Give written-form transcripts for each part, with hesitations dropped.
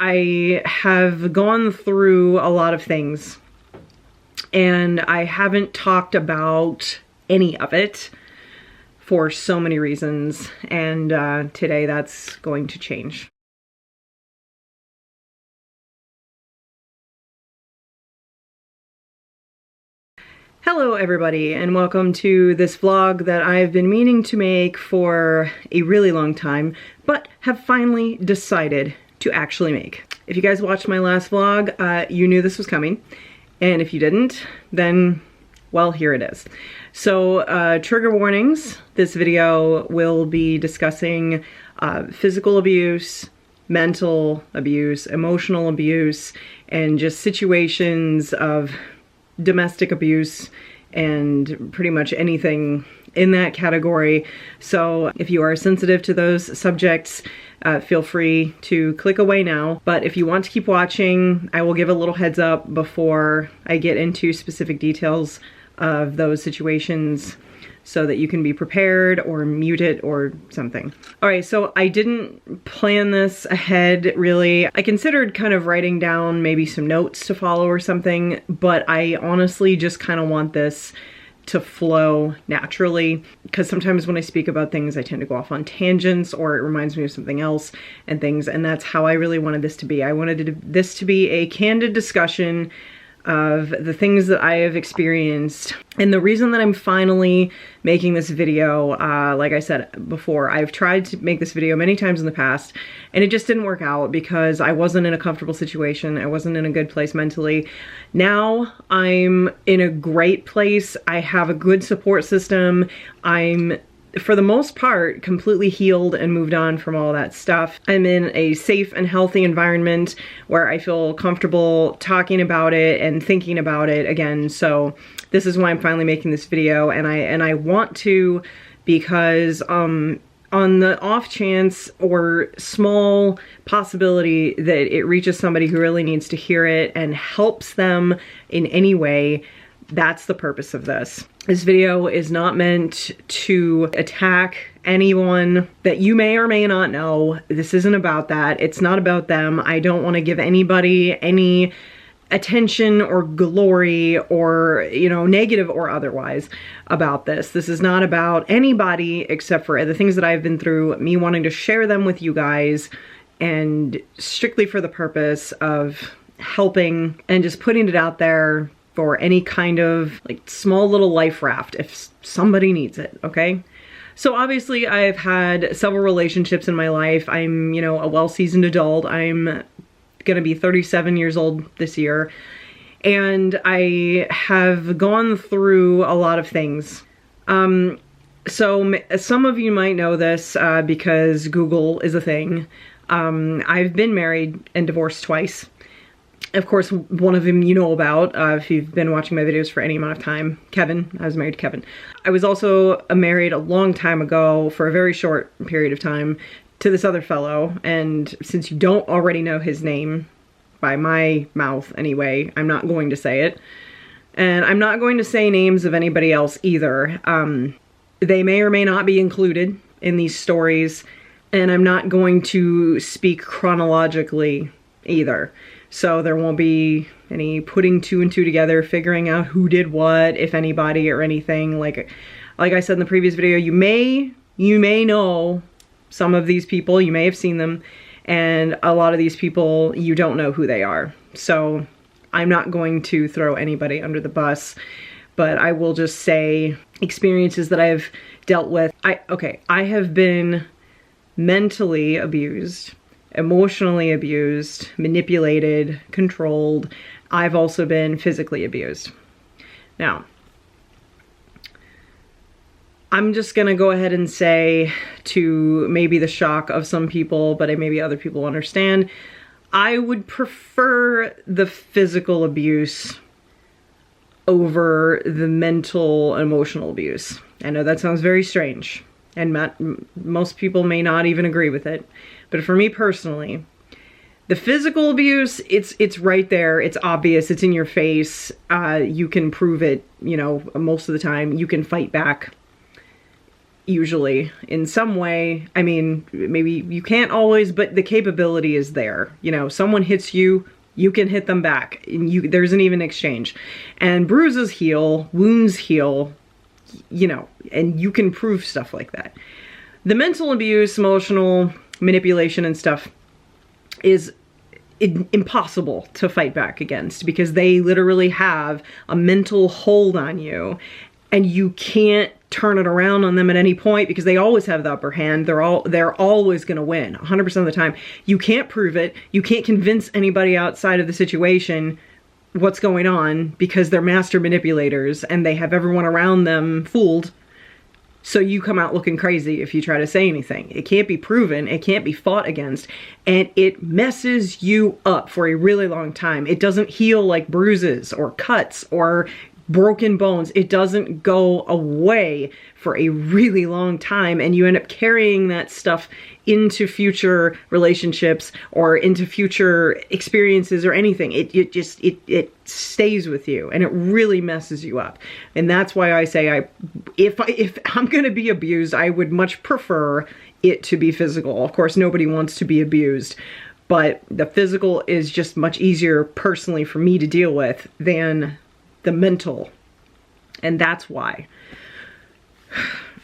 I have gone through a lot of things and I haven't talked about any of it for so many reasons, and today that's going to change. Hello everybody, and welcome to this vlog that I've been meaning to make for a really long time, but have finally decided to actually make. If you guys watched my last vlog, you knew this was coming, and if you didn't, then, well, here it is. So, trigger warnings. This video will be discussing physical abuse, mental abuse, emotional abuse, and just situations of domestic abuse and pretty much anything in that category. So if you are sensitive to those subjects, feel free to click away now. But if you want to keep watching, I will give a little heads up before I get into specific details of those situations so that you can be prepared or mute it or something. All right, so I didn't plan this ahead, really. I considered kind of writing down maybe some notes to follow or something, but I honestly just kind of want this to flow naturally, because sometimes when I speak about things, I tend to go off on tangents or it reminds me of something else and things, and that's how I really wanted this to be. I wanted this to be a candid discussion of the things that I have experienced. And the reason that I'm finally making this video, like I said before, I've tried to make this video many times in the past and it just didn't work out because I wasn't in a comfortable situation. I wasn't in a good place mentally. Now I'm in a great place. I have a good support system. I'm, for the most part, completely healed and moved on from all that stuff. I'm in a safe and healthy environment where I feel comfortable talking about it and thinking about it again. So this is why I'm finally making this video, and I want to, because on the off chance or small possibility that it reaches somebody who really needs to hear it and helps them in any way, that's the purpose of this. This video is not meant to attack anyone that you may or may not know. This isn't about that. It's not about them. I don't want to give anybody any attention or glory or, you know, negative or otherwise about this. This is not about anybody except for the things that I've been through, me wanting to share them with you guys, and strictly for the purpose of helping and just putting it out there for any kind of like small little life raft if somebody needs it, okay? So obviously I've had several relationships in my life. I'm, you know, a well-seasoned adult. I'm gonna be 37 years old this year. And I have gone through a lot of things. So some of you might know this because Google is a thing. I've been married and divorced twice. Of course, one of them you know about, if you've been watching my videos for any amount of time, Kevin. I was married to Kevin. I was also married a long time ago for a very short period of time to this other fellow, and since you don't already know his name, by my mouth anyway, I'm not going to say it. And I'm not going to say names of anybody else either. They may or may not be included in these stories, and I'm not going to speak chronologically either. So there won't be any putting two and two together, figuring out who did what, if anybody or anything. Like I said in the previous video, you may know some of these people, you may have seen them, and a lot of these people, you don't know who they are. So I'm not going to throw anybody under the bus, but I will just say experiences that I've dealt with. I have been mentally abused, emotionally abused, manipulated, controlled. I've also been physically abused. Now, I'm just gonna go ahead and say, to maybe the shock of some people, but maybe other people understand, I would prefer the physical abuse over the mental, emotional abuse. I know that sounds very strange, and most people may not even agree with it. But for me personally, the physical abuse, it's right there, it's obvious, it's in your face, you can prove it, you know, most of the time, you can fight back. usually in some way. I mean, maybe you can't always, but the capability is there. You know, someone hits you, you can hit them back, and there's an even exchange. And bruises heal, wounds heal, you know, and you can prove stuff like that. The mental abuse, emotional manipulation and stuff is impossible to fight back against, because they literally have a mental hold on you, and you can't turn it around on them at any point, because they always have the upper hand. They're always going to win 100% of the time. You can't prove it. You can't convince anybody outside of the situation what's going on, because they're master manipulators and they have everyone around them fooled. So you come out looking crazy if you try to say anything. It can't be proven. It can't be fought against. And it messes you up for a really long time. It doesn't heal like bruises or cuts or broken bones. It doesn't go away for a really long time, and you end up carrying that stuff into future relationships or into future experiences or anything. It stays with you, and it really messes you up. And that's why I say if I'm going to be abused, I would much prefer it to be physical. Of course, nobody wants to be abused, but the physical is just much easier personally for me to deal with than the mental. And that's why,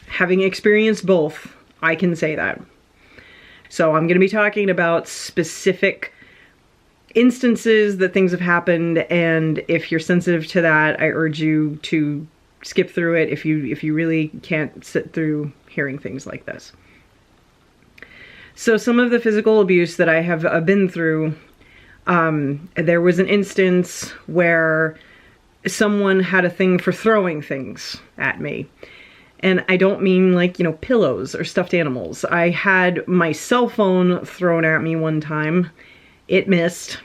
having experienced both, I can say that. So I'm going to be talking about specific instances that things have happened, and if you're sensitive to that, I urge you to skip through it if you really can't sit through hearing things like this. So some of the physical abuse that I have been through, there was an instance where someone had a thing for throwing things at me. And I don't mean like, you know, pillows or stuffed animals. I had my cell phone thrown at me one time. It missed.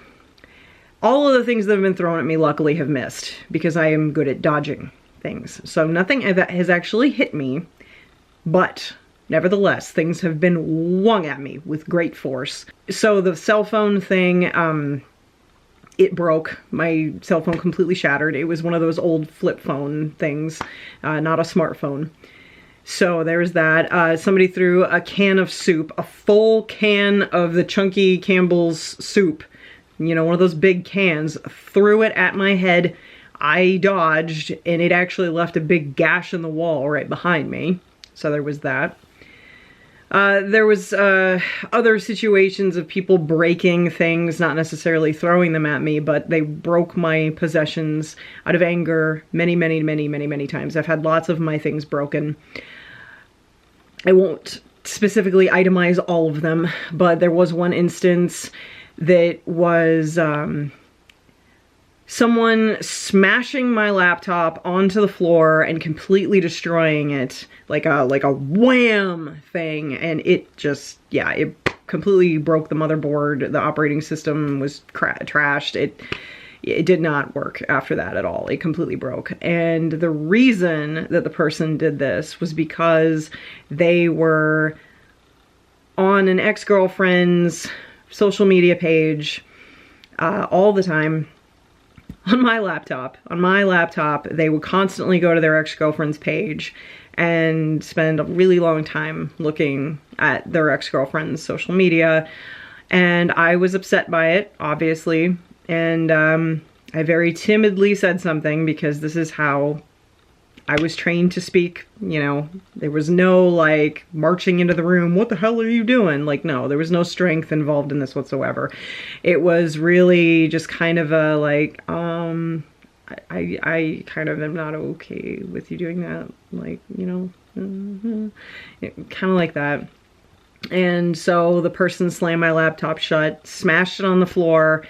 All of the things that have been thrown at me luckily have missed, because I am good at dodging things. So nothing that has actually hit me, but nevertheless, things have been whung at me with great force. So the cell phone thing, it broke. My cell phone completely shattered. It was one of those old flip phone things, not a smartphone. So there's that. Somebody threw a can of soup, a full can of the chunky Campbell's soup, you know, one of those big cans, threw it at my head. I dodged, and it actually left a big gash in the wall right behind me. So there was that. There was other situations of people breaking things, not necessarily throwing them at me, but they broke my possessions out of anger many, many, many, many, many times. I've had lots of my things broken. I won't specifically itemize all of them, but there was one instance that was someone smashing my laptop onto the floor and completely destroying it, like a wham thing, and it just, yeah, it completely broke the motherboard. The operating system was trashed. It did not work after that at all. It completely broke. And the reason that the person did this was because they were on an ex-girlfriend's social media page all the time. On my laptop, they would constantly go to their ex-girlfriend's page and spend a really long time looking at their ex-girlfriend's social media. And I was upset by it, obviously. And I very timidly said something, because this is how I was trained to speak. You know, there was no like marching into the room, what the hell are you doing? Like, no, there was no strength involved in this whatsoever. It was really just kind of a like, I kind of am not okay with you doing that. Like, you know, kind of like that. And so the person slammed my laptop shut, smashed it on the floor,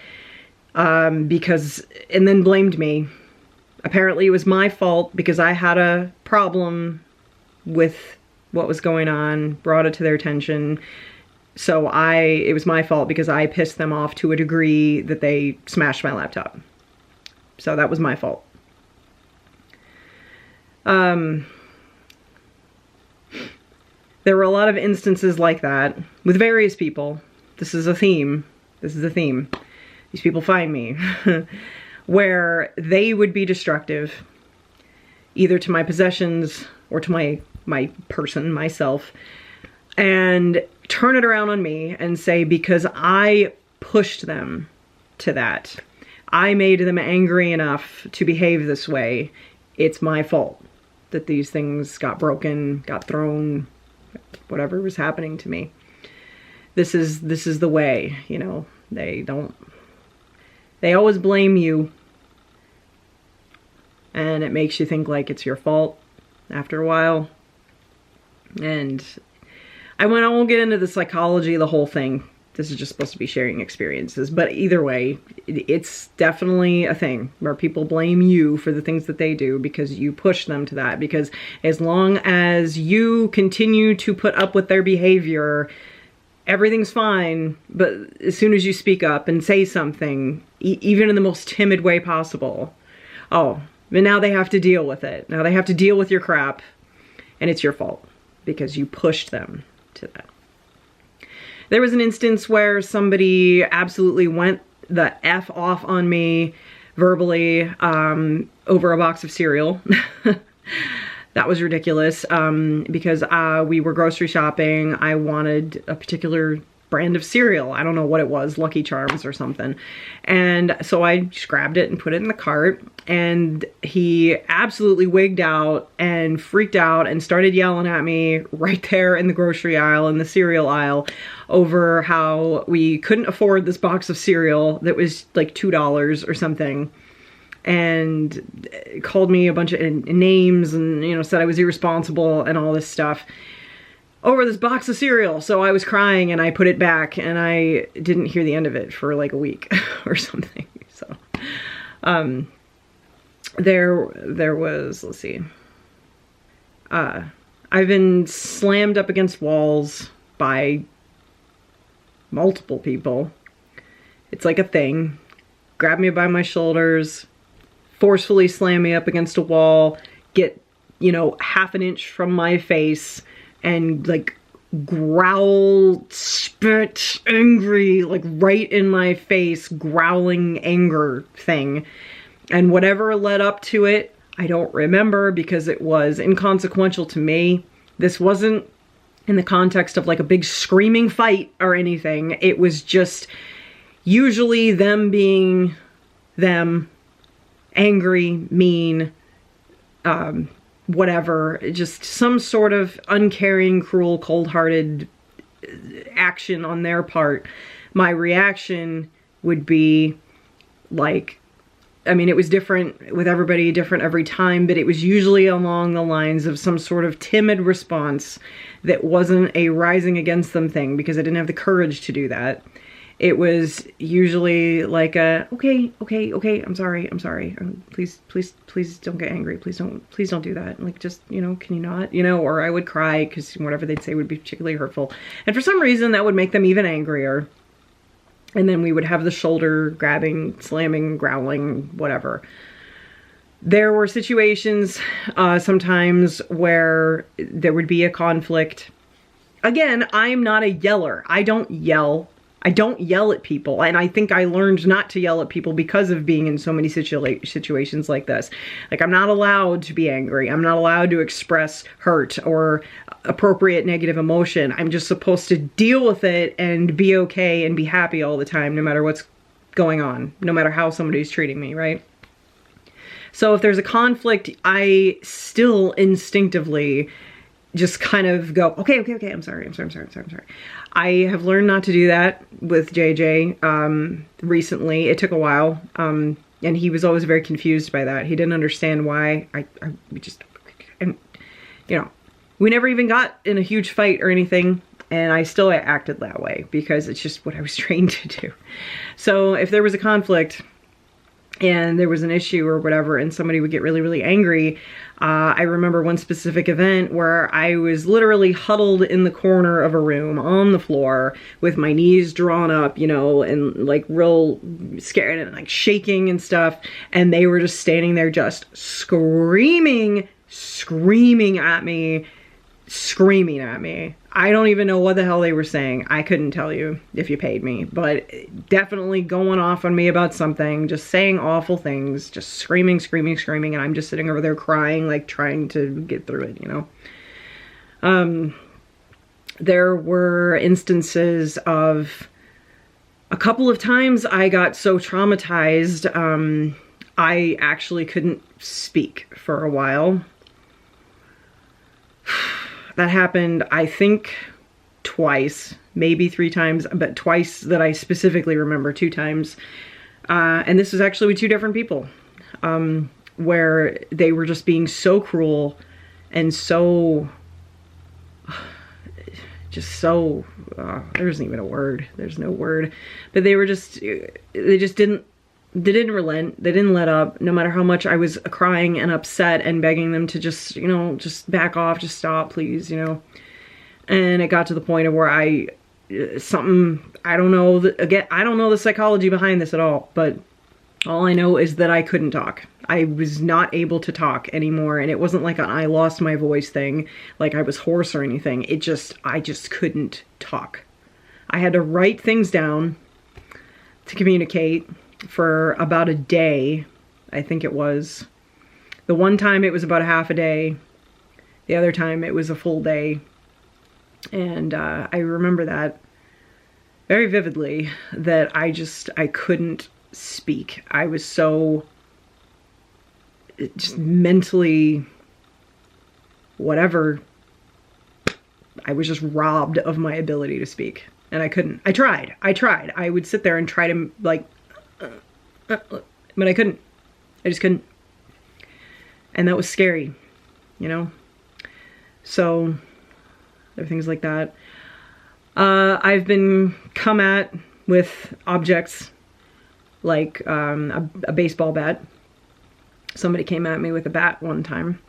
and then blamed me. Apparently it was my fault because I had a problem with what was going on, brought it to their attention. So it was my fault because I pissed them off to a degree that they smashed my laptop. So that was my fault. There were a lot of instances like that with various people. This is a theme. These people find me. Where they would be destructive, either to my possessions or to my myself, and turn it around on me and say, because I pushed them to that, I made them angry enough to behave this way, it's my fault that these things got broken, got thrown, whatever was happening to me. This is the way, you know. They always blame you, and it makes you think like it's your fault after a while. And I won't get into the psychology of the whole thing. This is just supposed to be sharing experiences, but either way, it's definitely a thing where people blame you for the things that they do because you push them to that. Because as long as you continue to put up with their behavior, everything's fine. But as soon as you speak up and say something, even in the most timid way possible, oh, but now they have to deal with it. Now they have to deal with your crap, and it's your fault because you pushed them to that. There was an instance where somebody absolutely went the F off on me verbally over a box of cereal. That was ridiculous because we were grocery shopping. I wanted a particular brand of cereal. I don't know what it was, Lucky Charms or something. And so I just grabbed it and put it in the cart, and he absolutely wigged out and freaked out and started yelling at me right there in the grocery aisle, in the cereal aisle, over how we couldn't afford this box of cereal that was like $2 or something. And called me a bunch of names and, you know, said I was irresponsible and all this stuff over this box of cereal. So I was crying and I put it back, and I didn't hear the end of it for like a week or something. So there was, let's see, I've been slammed up against walls by multiple people. It's like a thing. Grab me by my shoulders, forcefully slam me up against a wall, get, you know, half an inch from my face, and like growl, spit, angry, like right in my face, growling anger thing. And whatever led up to it, I don't remember because it was inconsequential to me. This wasn't in the context of like a big screaming fight or anything. It was just usually them being them, angry, mean, whatever, just some sort of uncaring, cruel, cold-hearted action on their part. My reaction would be like, I mean, it was different with everybody, different every time, but it was usually along the lines of some sort of timid response that wasn't a rising against them thing, because I didn't have the courage to do that. It was usually like a, okay, I'm sorry. Please don't get angry. Please don't do that. Like, just, you know, can you not, you know, or I would cry because whatever they'd say would be particularly hurtful. And for some reason that would make them even angrier. And then we would have the shoulder grabbing, slamming, growling, whatever. There were situations sometimes where there would be a conflict. Again, I'm not a yeller. I don't yell. I don't yell at people, and I think I learned not to yell at people because of being in so many situations like this. Like, I'm not allowed to be angry. I'm not allowed to express hurt or appropriate negative emotion. I'm just supposed to deal with it and be okay and be happy all the time, no matter what's going on, no matter how somebody's treating me, right? So if there's a conflict, I still instinctively just kind of go, okay, I'm sorry. I have learned not to do that with JJ recently. It took a while, and he was always very confused by that. He didn't understand why and you know, we never even got in a huge fight or anything, and I still acted that way because it's just what I was trained to do. So if there was a conflict and there was an issue or whatever, and somebody would get really, really angry, I remember one specific event where I was literally huddled in the corner of a room on the floor with my knees drawn up, you know, and like real scared and like shaking and stuff. And they were just standing there just screaming at me. I don't even know what the hell they were saying. I couldn't tell you if you paid me, but definitely going off on me about something, just saying awful things, just screaming, and I'm just sitting over there crying, like trying to get through it, you know? There were instances of a couple of times I got so traumatized, I actually couldn't speak for a while. That happened, I think, twice, maybe 3 times, but twice that I specifically remember, 2 times. And this was actually with 2 different people, where they were just being so cruel and so, just so, there isn't even a word, there's no word, but they were just, they didn't relent, they didn't let up, no matter how much I was crying and upset and begging them to just, you know, just back off, just stop, please, you know. And it got to the point of where I don't know, again, I don't know the psychology behind this at all, but all I know is that I couldn't talk. I was not able to talk anymore, and it wasn't like I lost my voice thing, like I was hoarse or anything. I just couldn't talk. I had to write things down to communicate for about a day, I think it was. The one time it was about a half a day, the other time it was a full day. And I remember that very vividly, that I couldn't speak. I was so just mentally whatever, I was just robbed of my ability to speak, and I couldn't. I tried. I would sit there and try to, like, but I couldn't. I just couldn't. And that was scary, you know? So there are things like that. I've been come at with objects like a baseball bat. Somebody came at me with a bat one time,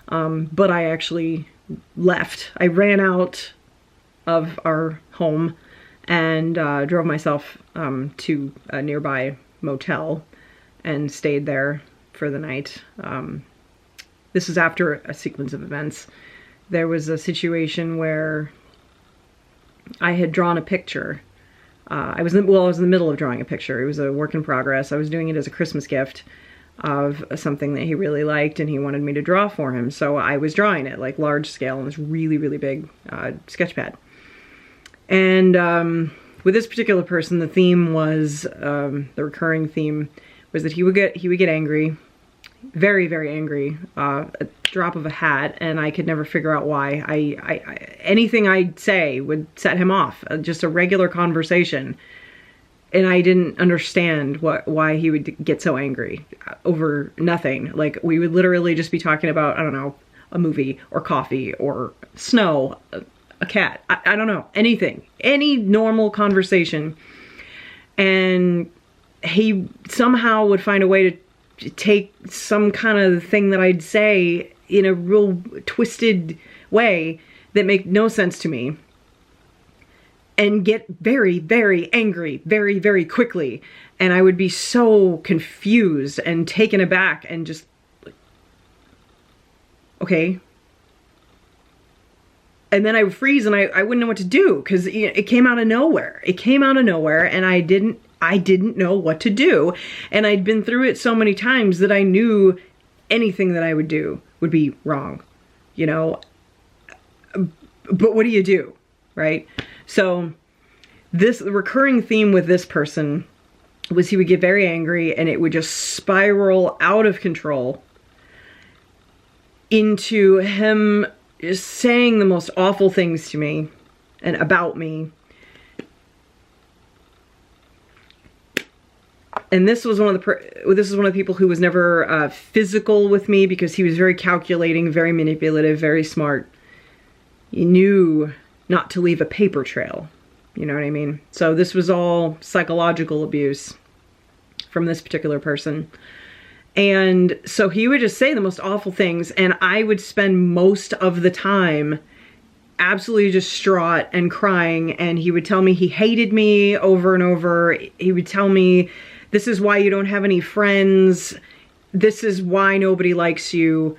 but I actually left. I ran out of our home and drove myself to a nearby motel and stayed there for the night. This is after a sequence of events. There was a situation where I had drawn a picture. I was in the middle of drawing a picture. It was a work in progress. I was doing it as a Christmas gift of something that he really liked, and he wanted me to draw for him. So I was drawing it, like, large scale on this really, really big sketch pad. And with this particular person, the theme was, the recurring theme was that he would get angry, very, very angry, a drop of a hat, and I could never figure out why. Anything I'd say would set him off, just a regular conversation. And I didn't understand why he would get so angry over nothing. Like, we would literally just be talking about, I don't know, a movie or coffee or snow, a cat, I don't know, anything, any normal conversation. And he somehow would find a way to take some kind of thing that I'd say in a real twisted way that made no sense to me, and get very, very angry very, very quickly. And I would be so confused and taken aback and just like, okay. And then I would freeze and I wouldn't know what to do, because it came out of nowhere. It came out of nowhere, and I didn't know what to do. And I'd been through it so many times that I knew anything that I would do would be wrong, you know? But what do you do, right? So this recurring theme with this person was he would get very angry, and it would just spiral out of control into him just saying the most awful things to me and about me. And this was one of the people who was never physical with me, because he was very calculating, very manipulative, very smart. He knew not to leave a paper trail. You know what I mean? So this was all psychological abuse from this particular person. And so he would just say the most awful things, and I would spend most of the time absolutely distraught and crying, and he would tell me he hated me over and over. He would tell me, this is why you don't have any friends. This is why nobody likes you.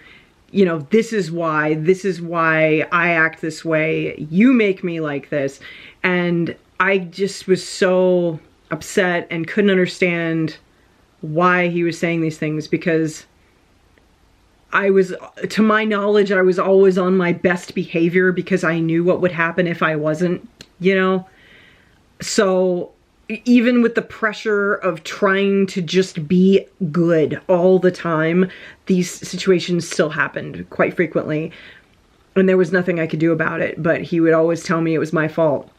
You know, this is why I act this way. You make me like this. And I just was so upset and couldn't understand why he was saying these things, because to my knowledge, I was always on my best behavior because I knew what would happen if I wasn't, you know? So even with the pressure of trying to just be good all the time, these situations still happened quite frequently. And there was nothing I could do about it, but he would always tell me it was my fault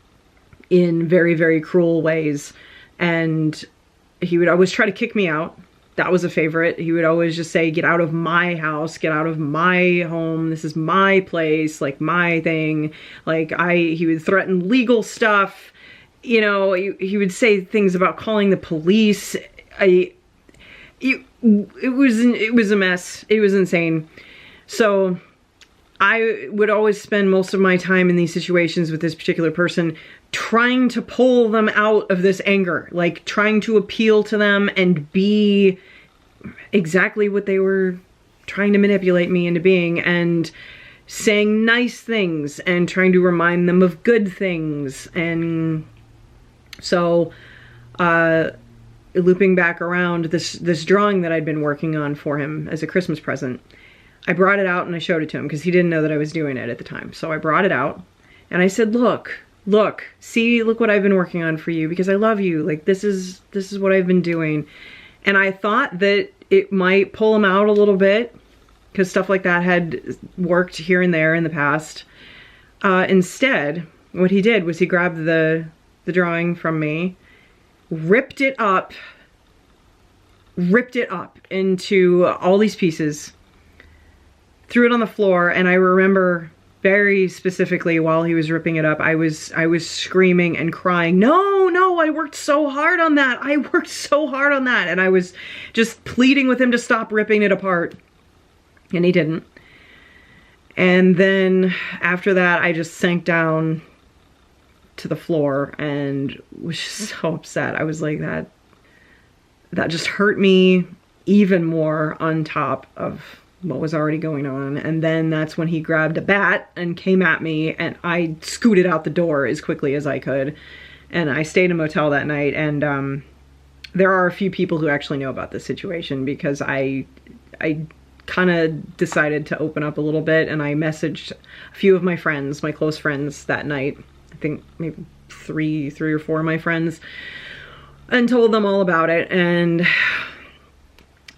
in very, very cruel ways. And he would always try to kick me out. That was a favorite. He would always just say, get out of my house, get out of my home. This is my place, like my thing. Like he would threaten legal stuff. You know, he would say things about calling the police. It was a mess. It was insane. So I would always spend most of my time in these situations with this particular person trying to pull them out of this anger, like trying to appeal to them and be exactly what they were trying to manipulate me into being, and saying nice things and trying to remind them of good things. And so looping back around this drawing that I'd been working on for him as a Christmas present, I brought it out and I showed it to him because he didn't know that I was doing it at the time. So I brought it out and I said, look, see, look what I've been working on for you because I love you. Like, this is what I've been doing. And I thought that it might pull him out a little bit because stuff like that had worked here and there in the past. Instead, what he did was he grabbed the drawing from me, ripped it up into all these pieces, threw it on the floor, and I remember very specifically while he was ripping it up, I was screaming and crying, no, I worked so hard on that. And I was just pleading with him to stop ripping it apart. And he didn't. And then after that, I just sank down to the floor and was just so upset. I was like, that just hurt me even more on top of what was already going on. And then that's when he grabbed a bat and came at me, and I scooted out the door as quickly as I could. And I stayed in a motel that night, and there are a few people who actually know about this situation because I kind of decided to open up a little bit, and I messaged a few of my friends, my close friends that night. I think maybe three or four of my friends, and told them all about it. And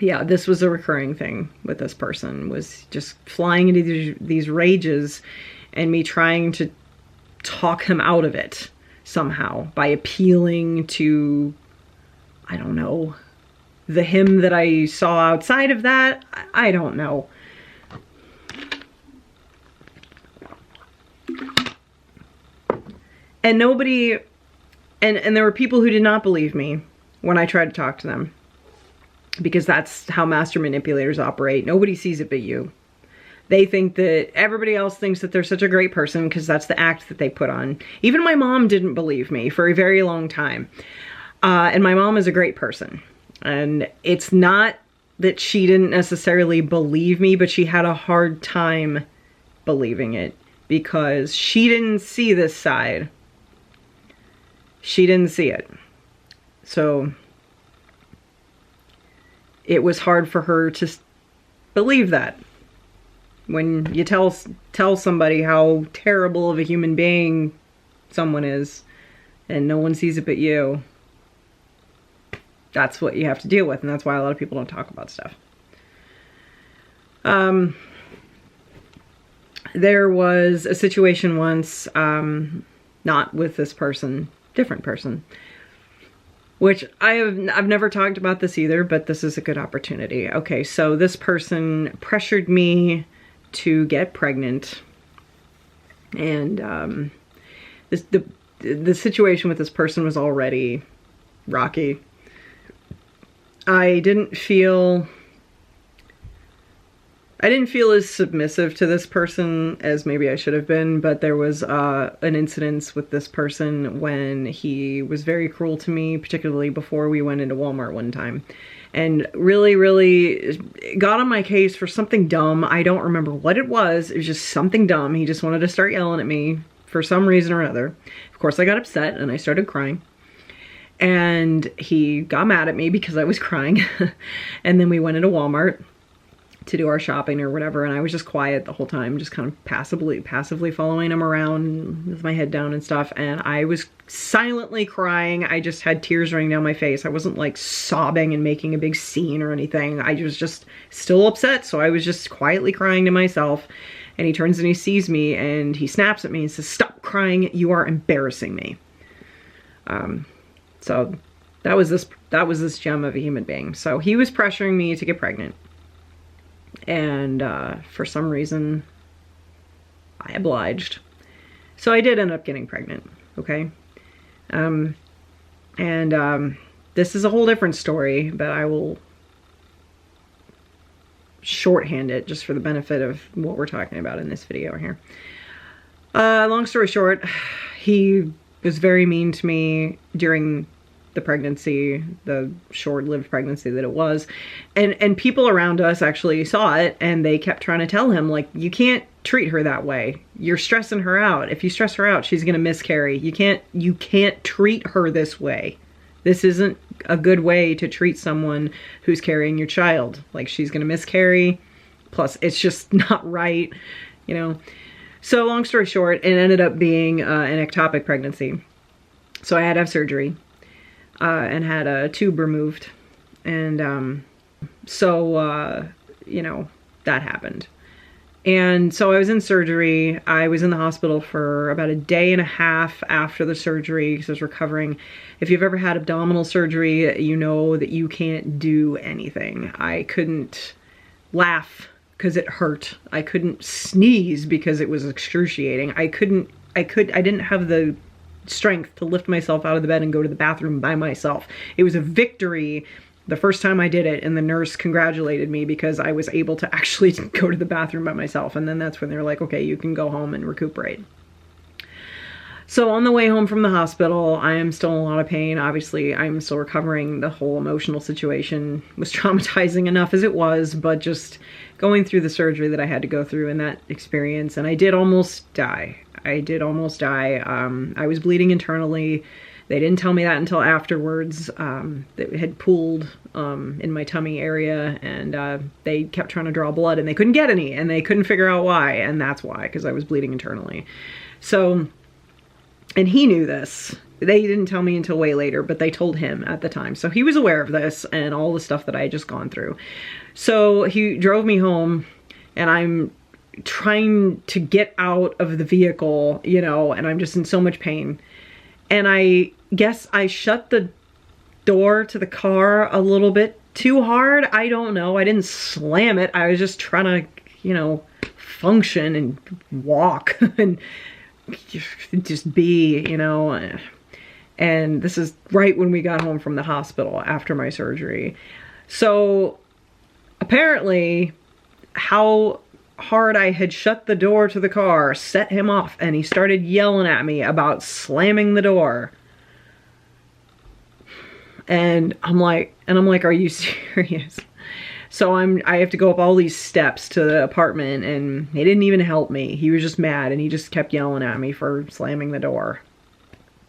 yeah, this was a recurring thing with this person, was just flying into these rages and me trying to talk him out of it somehow by appealing to, I don't know, the him that I saw outside of that. I don't know. And nobody, and there were people who did not believe me when I tried to talk to them. Because that's how master manipulators operate. Nobody sees it but you. They think that everybody else thinks that they're such a great person because that's the act that they put on. Even my mom didn't believe me for a very long time. And my mom is a great person. And it's not that she didn't necessarily believe me, but she had a hard time believing it because she didn't see this side. She didn't see it. So it was hard for her to believe that. When you tell somebody how terrible of a human being someone is, and no one sees it but you, that's what you have to deal with, and that's why a lot of people don't talk about stuff. There was a situation once, not with this person, different person, which I've never talked about this either, but this is a good opportunity. Okay, so this person pressured me to get pregnant, and the situation with this person was already rocky. I didn't feel as submissive to this person as maybe I should have been, but there was an incident with this person when he was very cruel to me, particularly before we went into Walmart one time. And really got on my case for something dumb. I don't remember what it was. It was just something dumb. He just wanted to start yelling at me for some reason or other. Of course, I got upset and I started crying. And he got mad at me because I was crying. And then we went into Walmart. to do our shopping or whatever, and I was just quiet the whole time, just kind of passively following him around with my head down and stuff, and I was silently crying. I just had tears running down my face. I wasn't like sobbing and making a big scene or anything. I was just still upset, so I was just quietly crying to myself, and he turns and he sees me and he snaps at me and says, "Stop crying, you are embarrassing me." So that was this gem of a human being. So he was pressuring me to get pregnant. And for some reason, I obliged. So I did end up getting pregnant, okay? This is a whole different story, but I will shorthand it just for the benefit of what we're talking about in this video here. Long story short, he was very mean to me during the pregnancy, the short-lived pregnancy that it was, and people around us actually saw it, and they kept trying to tell him, like, you can't treat her that way. You're stressing her out. If you stress her out, she's gonna miscarry. You can't treat her this way. This isn't a good way to treat someone who's carrying your child. Like, she's gonna miscarry, plus it's just not right, you know. So long story short, it ended up being an ectopic pregnancy. So I had to have surgery. And had a tube removed, and you know, that happened. And so I was in surgery. I was in the hospital for about a day and a half after the surgery because I was recovering. If you've ever had abdominal surgery, you know that you can't do anything. I couldn't laugh because it hurt. I couldn't sneeze because it was excruciating. I didn't have the strength to lift myself out of the bed and go to the bathroom by myself. It was a victory the first time I did it, and the nurse congratulated me because I was able to actually go to the bathroom by myself. And then that's when they were like, okay, you can go home and recuperate. So on the way home from the hospital, I am still in a lot of pain. Obviously, I'm still recovering. The whole emotional situation was traumatizing enough as it was, but just going through the surgery that I had to go through in that experience, and I did almost die. I was bleeding internally. They didn't tell me that until afterwards. It had pooled in my tummy area, and they kept trying to draw blood, and they couldn't get any, and they couldn't figure out why, and that's why, because I was bleeding internally. So, and he knew this. They didn't tell me until way later, but they told him at the time. So he was aware of this and all the stuff that I had just gone through. So he drove me home, and I'm trying to get out of the vehicle, you know, and I'm just in so much pain. And I guess I shut the door to the car a little bit too hard. I don't know. I didn't slam it. I was just trying to, you know, function and walk and just be, you know. And this is right when we got home from the hospital after my surgery. So apparently how hard I had shut the door to the car set him off, and he started yelling at me about slamming the door. And I'm like, are you serious? So I have to go up all these steps to the apartment, and he didn't even help me. He was just mad, and he just kept yelling at me for slamming the door.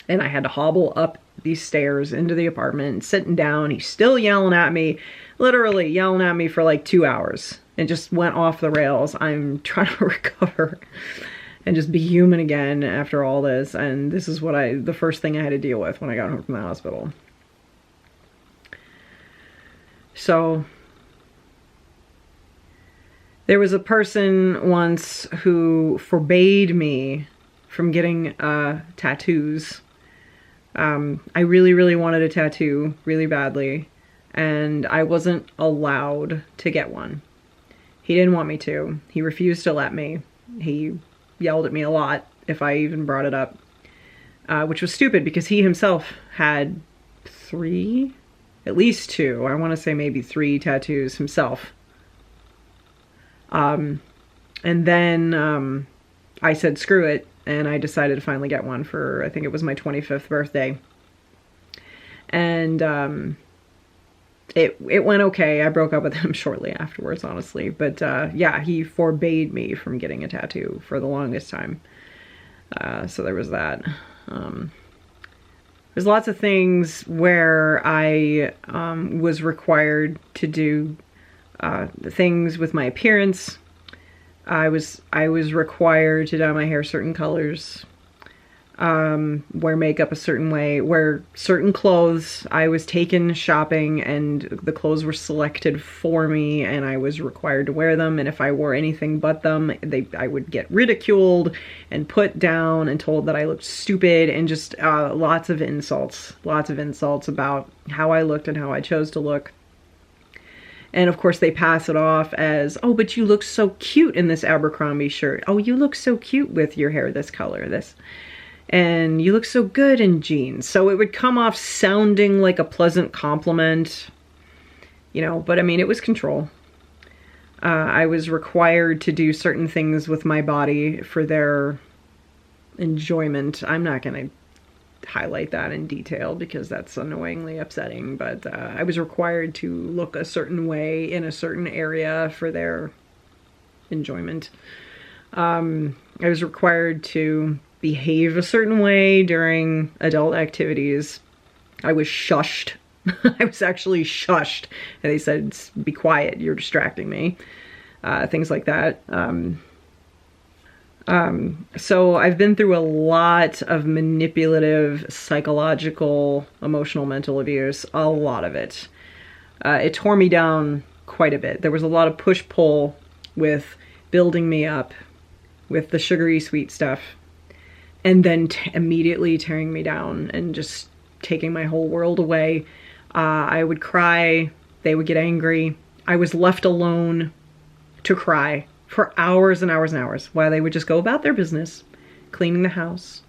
And I had to hobble up these stairs into the apartment, sitting down. He's still yelling at me, literally yelling at me for like 2 hours. And just went off the rails. I'm trying to recover and just be human again after all this. And this is what the first thing I had to deal with when I got home from the hospital. So there was a person once who forbade me from getting tattoos. I really, really wanted a tattoo really badly, and I wasn't allowed to get one. He didn't want me to. He refused to let me. He yelled at me a lot if I even brought it up, which was stupid because he himself had at least 2, I want to say maybe 3 tattoos himself. And then I said screw it, and I decided to finally get one for, I think it was my 25th birthday. And it went okay. I broke up with him shortly afterwards, honestly. But yeah, he forbade me from getting a tattoo for the longest time. So there was that. There's lots of things where I was required to do The things with my appearance, I was required to dye my hair certain colors, wear makeup a certain way, wear certain clothes. I was taken shopping and the clothes were selected for me and I was required to wear them. And if I wore anything but them, I would get ridiculed and put down and told that I looked stupid, and just lots of insults about how I looked and how I chose to look. And of course they pass it off as, oh, but you look so cute in this Abercrombie shirt. Oh, you look so cute with your hair this color, this. And you look so good in jeans. So it would come off sounding like a pleasant compliment, you know, but I mean, it was control. I was required to do certain things with my body for their enjoyment. I'm not going to highlight that in detail because that's annoyingly upsetting, but I was required to look a certain way in a certain area for their enjoyment. I was required to behave a certain way during adult activities. I was shushed. I was actually shushed. And they said, be quiet, you're distracting me. Things like that. So I've been through a lot of manipulative, psychological, emotional, mental abuse. A lot of it. It tore me down quite a bit. There was a lot of push-pull with building me up with the sugary sweet stuff, and then immediately tearing me down and just taking my whole world away. I would cry, they would get angry. I was left alone to cry for hours and hours and hours while they would just go about their business, cleaning the house,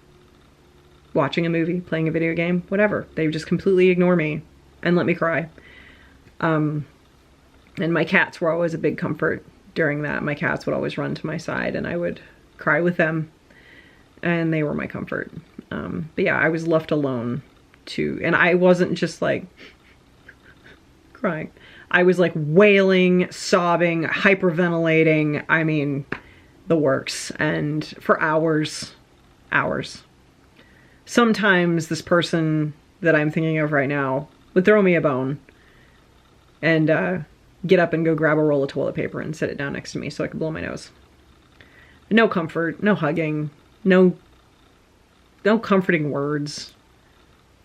watching a movie, playing a video game, whatever. They would just completely ignore me and let me cry. And my cats were always a big comfort during that. My cats would always run to my side and I would cry with them. And they were my comfort. But yeah, I was left alone and I wasn't just like crying. I was like wailing, sobbing, hyperventilating. I mean, the works. And for hours. Sometimes this person that I'm thinking of right now would throw me a bone and get up and go grab a roll of toilet paper and sit it down next to me so I could blow my nose. No comfort, no hugging. No comforting words,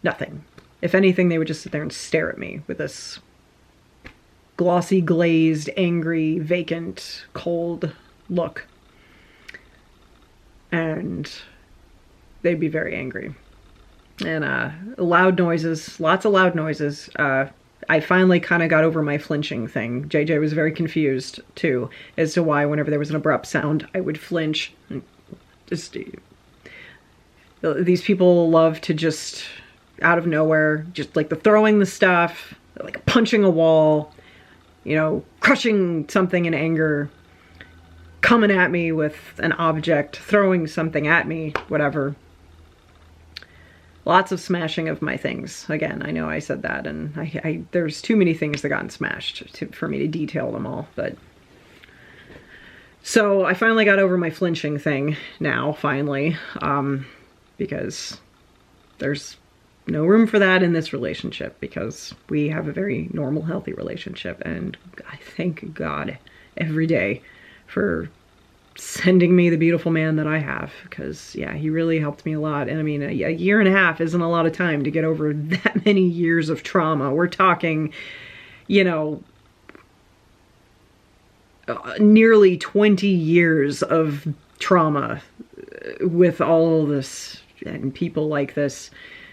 nothing. If anything, they would just sit there and stare at me with this glossy, glazed, angry, vacant, cold look. And they'd be very angry. And loud noises, lots of loud noises. I finally kind of got over my flinching thing. JJ was very confused, too, as to why whenever there was an abrupt sound, I would flinch. Just, these people love to just, out of nowhere, just like the throwing the stuff, like punching a wall, you know, crushing something in anger, coming at me with an object, throwing something at me, whatever. Lots of smashing of my things. Again, I know I said that, and there's too many things that got smashed for me to detail them all, but... So I finally got over my flinching thing now, finally, because there's no room for that in this relationship because we have a very normal, healthy relationship, and I thank God every day for sending me the beautiful man that I have, because yeah, he really helped me a lot. And I mean, a year and a half isn't a lot of time to get over that many years of trauma. We're talking, you know, nearly 20 years of trauma with all this and people like this,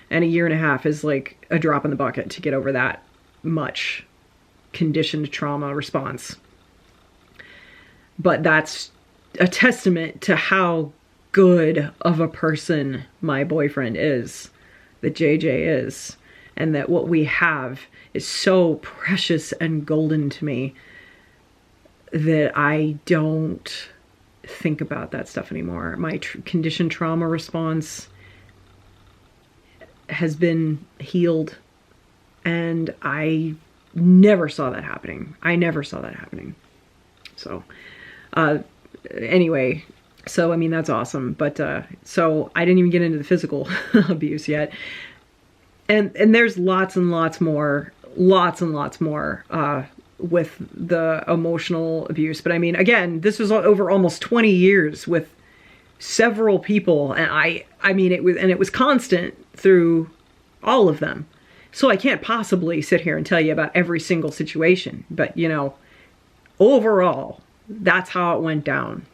and a year and a half is like a drop in the bucket to get over that much conditioned trauma response. But that's a testament to how good of a person my boyfriend is, that JJ is, and that what we have is so precious and golden to me that I don't think about that stuff anymore. My conditioned trauma response has been healed, and I never saw that happening. I never saw that happening. So, anyway, so I mean, that's awesome. But, so I didn't even get into the physical abuse yet. And there's lots and lots more, with the emotional abuse. But I mean, again, this was over almost 20 years with several people, and I mean, it was constant through all of them. So I can't possibly sit here and tell you about every single situation, but you know, overall, that's how it went down.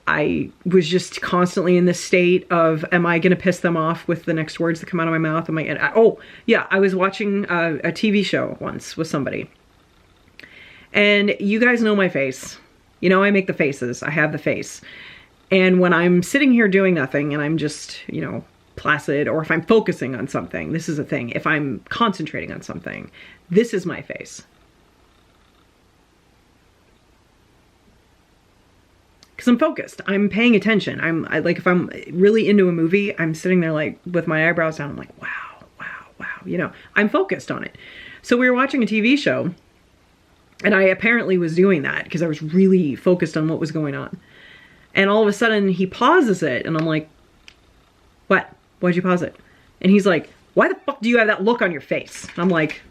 I was just constantly in this state of, am I going to piss them off with the next words that come out of my mouth? Am I, oh yeah, I was watching a TV show once with somebody, and you guys know my face. You know, I make the faces. I have the face. And when I'm sitting here doing nothing and I'm just, you know, placid, or if I'm focusing on something, this is a thing. If I'm concentrating on something, this is my face. Because I'm focused. I'm paying attention. Like, if I'm really into a movie, I'm sitting there like with my eyebrows down. I'm like, wow, wow, wow. You know, I'm focused on it. So we were watching a TV show, and I apparently was doing that because I was really focused on what was going on. And all of a sudden he pauses it, and I'm like, what? Why'd you pause it? And he's like, why the fuck do you have that look on your face? And I'm like,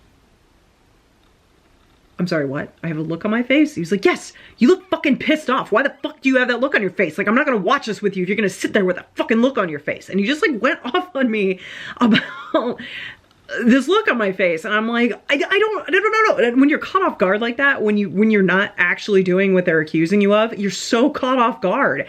I'm sorry, what? I have a look on my face? He was like, yes, you look fucking pissed off. Why the fuck do you have that look on your face? Like, I'm not gonna watch this with you if you're gonna sit there with a fucking look on your face. And he just like went off on me about this look on my face. And I'm like, I don't know. And when you're caught off guard like that, when you're not actually doing what they're accusing you of, you're so caught off guard.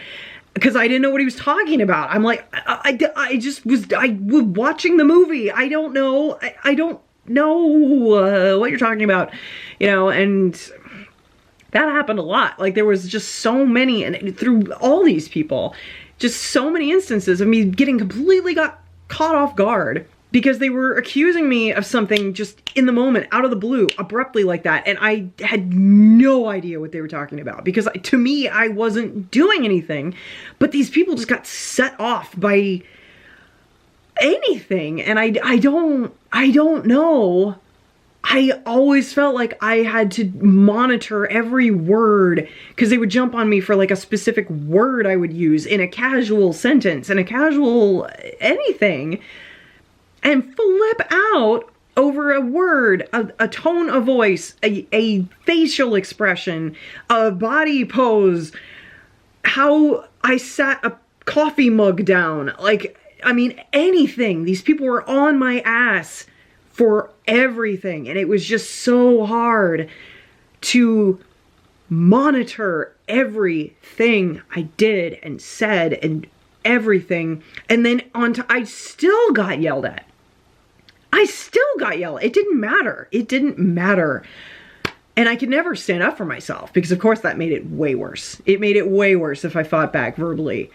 Because I didn't know what he was talking about. I'm like, I was watching the movie. I don't know. I don't know what you're talking about, you know. And that happened a lot. Like, there was just so many, and through all these people, just so many instances of me getting completely caught off guard because they were accusing me of something just in the moment, out of the blue, abruptly like that. And I had no idea what they were talking about, because to me, I wasn't doing anything, but these people just got set off by anything. And I don't know. I always felt like I had to monitor every word, because they would jump on me for like a specific word I would use in a casual sentence, in a casual anything, and flip out over a word, a tone of voice, a facial expression, a body pose, how I sat a coffee mug down. Like, I mean, anything. These people were on my ass for everything. And it was just so hard to monitor everything I did and said and everything. And then I still got yelled at. I still got yelled. It didn't matter. It didn't matter. And I could never stand up for myself, because of course that made it way worse. It made it way worse if I fought back verbally.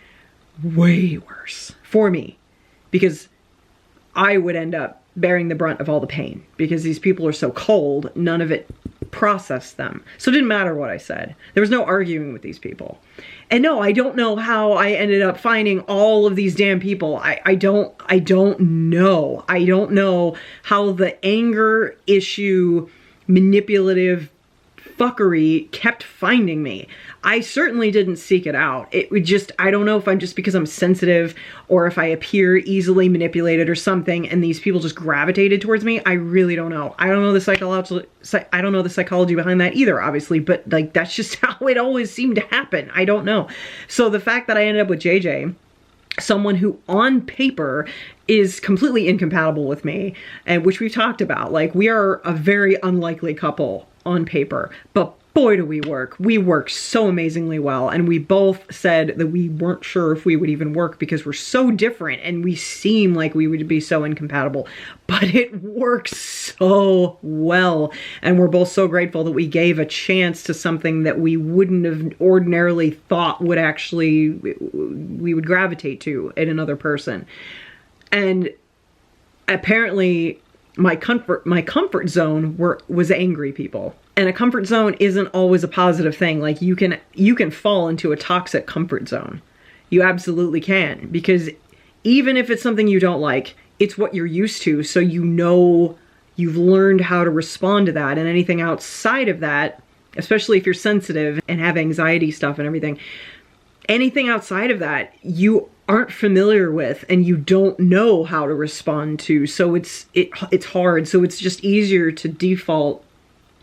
Way worse for me, because I would end up bearing the brunt of all the pain, because these people are so cold, none of it processed them. So it didn't matter what I said. There was no arguing with these people. And no, I don't know how I ended up finding all of these damn people. I don't know. I don't know how the anger issue, manipulative fuckery kept finding me. I certainly didn't seek it out. It would just, I don't know if I'm just because I'm sensitive, or if I appear easily manipulated or something, and these people just gravitated towards me. I really don't know. I don't know the psychology behind that either, obviously, but like, that's just how it always seemed to happen. I don't know. So the fact that I ended up with JJ, someone who on paper is completely incompatible with me, and which we've talked about, like, we are a very unlikely couple on paper, but boy do we work. We work so amazingly well, and we both said that we weren't sure if we would even work because we're so different and we seem like we would be so incompatible, but it works so well. And we're both so grateful that we gave a chance to something that we wouldn't have ordinarily thought would actually, we would gravitate to in another person. And apparently my comfort zone was angry people. And a comfort zone isn't always a positive thing. Like, you can fall into a toxic comfort zone. You absolutely can, because even if it's something you don't like, it's what you're used to. So you know, you've learned how to respond to that, and anything outside of that, especially if you're sensitive and have anxiety stuff and everything, anything outside of that, you aren't familiar with and you don't know how to respond to. So it's hard. So it's just easier to default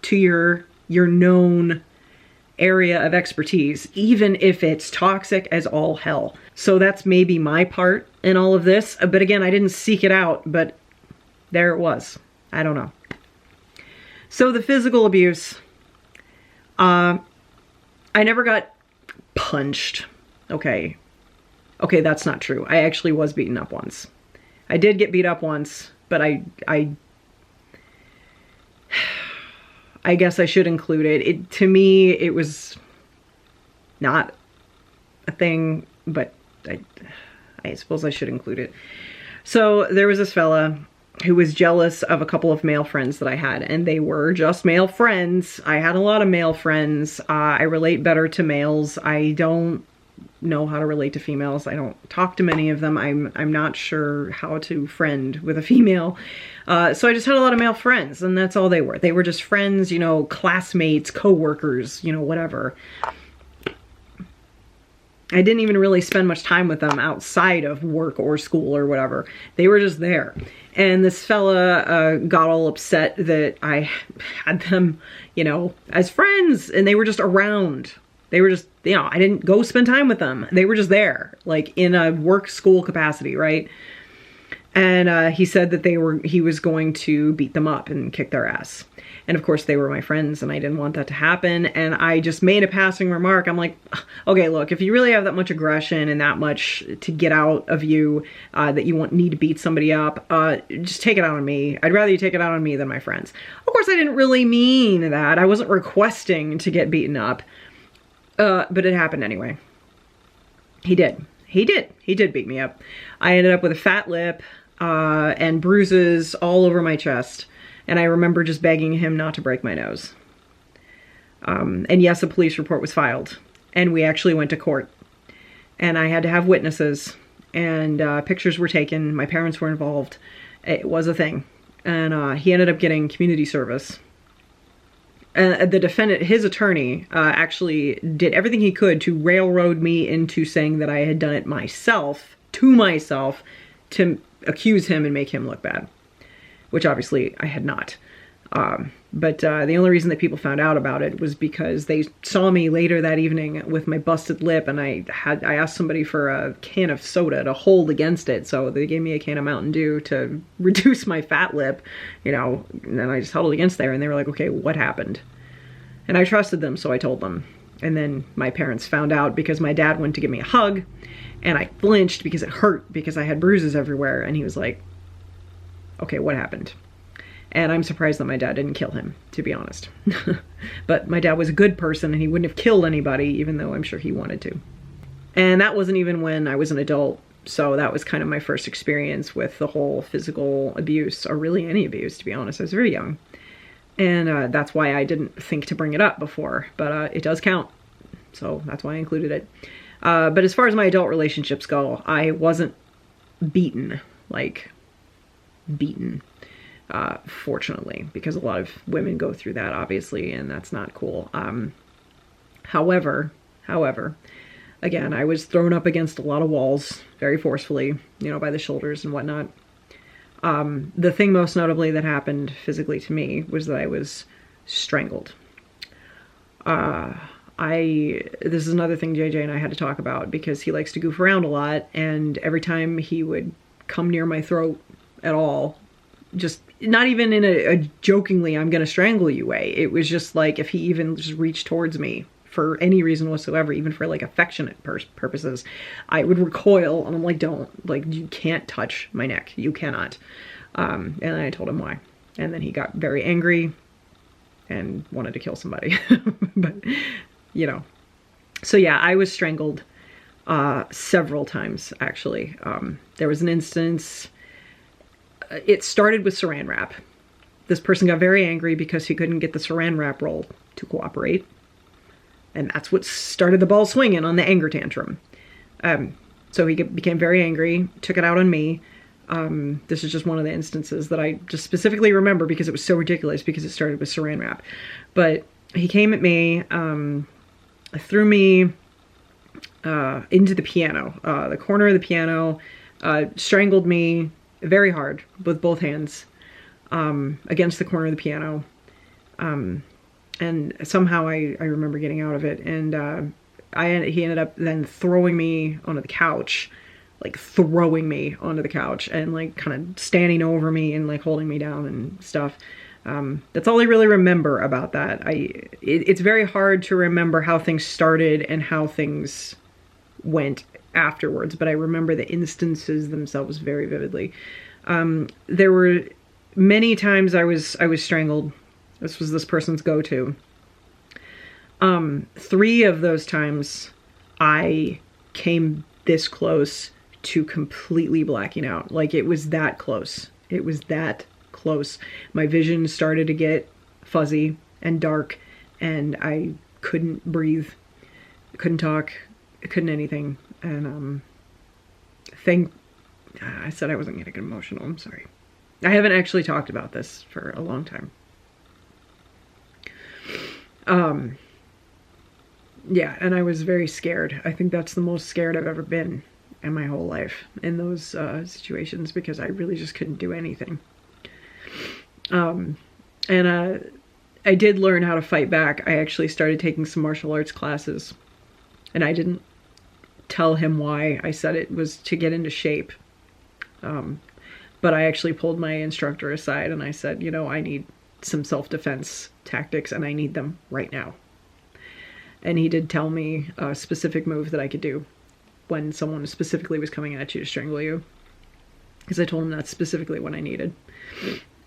to your known area of expertise, even if it's toxic as all hell. So that's maybe my part in all of this. But again, I didn't seek it out, but there it was. I don't know. So the physical abuse, I never got punched. Okay, that's not true. I actually was beaten up once. I did get beat up once, but I guess I should include it. To me, it was not a thing, but I suppose I should include it. So there was this fella who was jealous of a couple of male friends that I had, and they were just male friends. I had a lot of male friends. I relate better to males. I don't know how to relate to females. I don't talk to many of them. I'm not sure how to friend with a female. So I just had a lot of male friends, and that's all they were. They were just friends, you know, classmates, co-workers, you know, whatever. I didn't even really spend much time with them outside of work or school or whatever. They were just there. And this fella got all upset that I had them, you know, as friends, and they were just around. They were just, you know, I didn't go spend time with them. They were just there, like in a work school capacity, right? And he said that he was going to beat them up and kick their ass. And of course they were my friends, and I didn't want that to happen. And I just made a passing remark. I'm like, okay, look, if you really have that much aggression and that much to get out of you, that you need to beat somebody up, just take it out on me. I'd rather you take it out on me than my friends. Of course I didn't really mean that. I wasn't requesting to get beaten up. But it happened anyway. He did beat me up. I ended up with a fat lip, and bruises all over my chest. And I remember just begging him not to break my nose. And yes, a police report was filed, and we actually went to court, and I had to have witnesses, and pictures were taken. My parents were involved. It was a thing. And he ended up getting community service. The defendant, his attorney, actually did everything he could to railroad me into saying that I had done it myself, to accuse him and make him look bad, which obviously I had not. But the only reason that people found out about it was because they saw me later that evening with my busted lip, and I asked somebody for a can of soda to hold against it, so they gave me a can of Mountain Dew to reduce my fat lip, you know, and then I just held it against there, and they were like, okay, what happened? And I trusted them, so I told them. And then my parents found out because my dad went to give me a hug, and I flinched because it hurt, because I had bruises everywhere, and he was like, okay, what happened? And I'm surprised that my dad didn't kill him, to be honest. But my dad was a good person, and he wouldn't have killed anybody, even though I'm sure he wanted to. And that wasn't even when I was an adult, so that was kind of my first experience with the whole physical abuse, or really any abuse, to be honest. I was very young. And that's why I didn't think to bring it up before, but it does count, so that's why I included it. But as far as my adult relationships go, I wasn't beaten, like beaten. Fortunately, because a lot of women go through that, obviously, and that's not cool. However, again, I was thrown up against a lot of walls very forcefully, you know, by the shoulders and whatnot. The thing most notably that happened physically to me was that I was strangled. This is another thing JJ and I had to talk about, because he likes to goof around a lot, and every time he would come near my throat at all, just not even in a jokingly I'm gonna strangle you way, it was just like if he even just reached towards me for any reason whatsoever, even for like affectionate purposes, I would recoil, and I'm like, don't, like, you can't touch my neck, you cannot. And then I told him why, and then he got very angry and wanted to kill somebody. But you know, so yeah, I was strangled several times, actually. There was an instance. It started with saran wrap. This person got very angry because he couldn't get the saran wrap roll to cooperate. And that's what started the ball swinging on the anger tantrum. So he became very angry, took it out on me. This is just one of the instances that I just specifically remember because it was so ridiculous, because it started with saran wrap. But he came at me, threw me into the piano, the corner of the piano, strangled me very hard with both hands against the corner of the piano. And somehow I remember getting out of it, and he ended up then throwing me onto the couch, like throwing me onto the couch and like kind of standing over me and like holding me down and stuff. That's all I really remember about that. It's very hard to remember how things started and how things went afterwards, but I remember the instances themselves very vividly. There were many times I was strangled. This was this person's go-to. 3 of those times I came this close to completely blacking out. Like, it was that close. It was that close. My vision started to get fuzzy and dark, and I couldn't breathe, couldn't talk, couldn't anything. And I said I wasn't gonna get emotional. I'm sorry. I haven't actually talked about this for a long time. Yeah, and I was very scared. I think that's the most scared I've ever been in my whole life in those situations, because I really just couldn't do anything. I did learn how to fight back. I actually started taking some martial arts classes, and I didn't tell him why. I said it was to get into shape. But I actually pulled my instructor aside and I said, you know, I need some self-defense tactics and I need them right now. And he did tell me a specific move that I could do when someone specifically was coming at you to strangle you, because I told him that's specifically what I needed.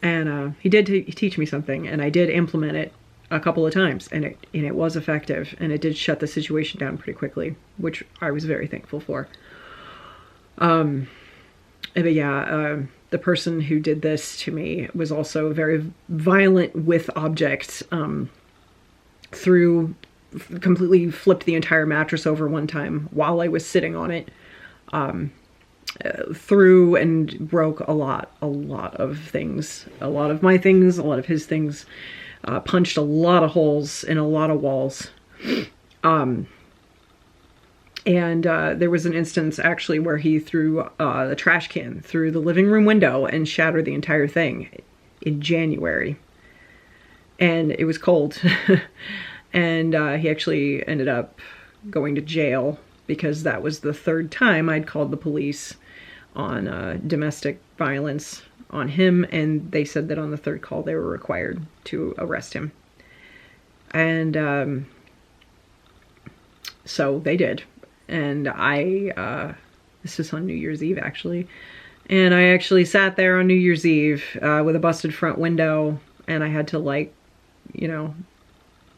And he did teach me something, and I did implement it a couple of times, and it was effective, and it did shut the situation down pretty quickly, which I was very thankful for. But yeah, the person who did this to me was also very violent with objects. Completely flipped the entire mattress over one time while I was sitting on it. Threw and broke a lot of things. A lot of my things, a lot of his things. Punched a lot of holes in a lot of walls. And there was an instance actually where he threw the trash can through the living room window and shattered the entire thing in January. And it was cold. And he actually ended up going to jail because that was the 3rd time I'd called the police on domestic violence on him, and they said that on the 3rd call they were required to arrest him. And so they did. And this was on New Year's Eve actually, and I actually sat there on New Year's Eve with a busted front window, and I had to, like, you know,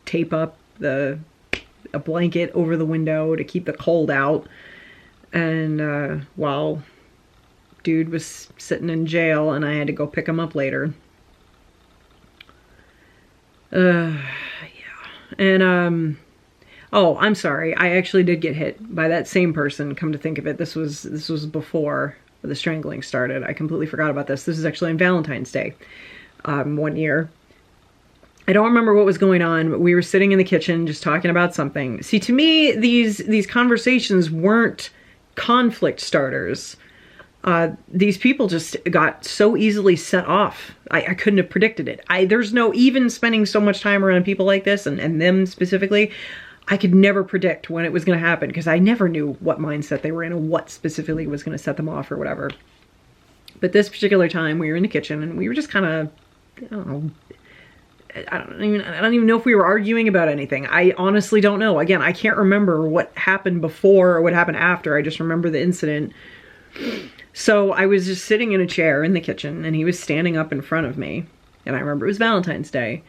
tape up a blanket over the window to keep the cold out. And while dude was sitting in jail and I had to go pick him up later. Yeah. And oh, I'm sorry. I actually did get hit by that same person, come to think of it. This was before the strangling started. I completely forgot about this. This is actually on Valentine's Day, one year. I don't remember what was going on, but we were sitting in the kitchen just talking about something. See, to me, these conversations weren't conflict starters. These people just got so easily set off. I couldn't have predicted it. There's no, even spending so much time around people like this, and them specifically, I could never predict when it was going to happen, because I never knew what mindset they were in or what specifically was going to set them off or whatever. But this particular time, we were in the kitchen and we were just kind of, I don't even know if we were arguing about anything. I honestly don't know. Again, I can't remember what happened before or what happened after. I just remember the incident. So I was just sitting in a chair in the kitchen and he was standing up in front of me. And I remember it was Valentine's Day.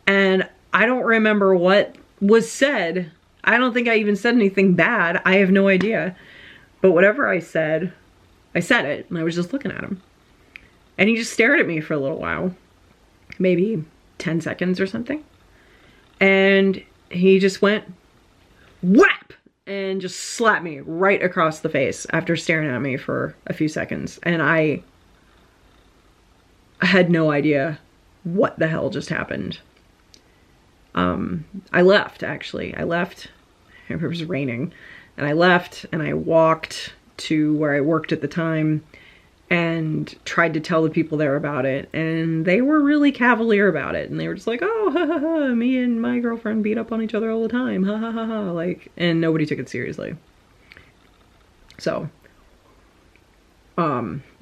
And I don't remember what was said. I don't think I even said anything bad. I have no idea. But whatever I said it, and I was just looking at him. And he just stared at me for a little while. Maybe 10 seconds or something. And he just went whap and just slapped me right across the face after staring at me for a few seconds. And I had no idea what the hell just happened. I left, actually. I left. It was raining. And I left and I walked to where I worked at the time. and tried to tell the people there about it, and they were really cavalier about it, and they were just like, oh, ha ha ha, me and my girlfriend beat up on each other all the time, ha ha ha ha, like, and nobody took it seriously. So,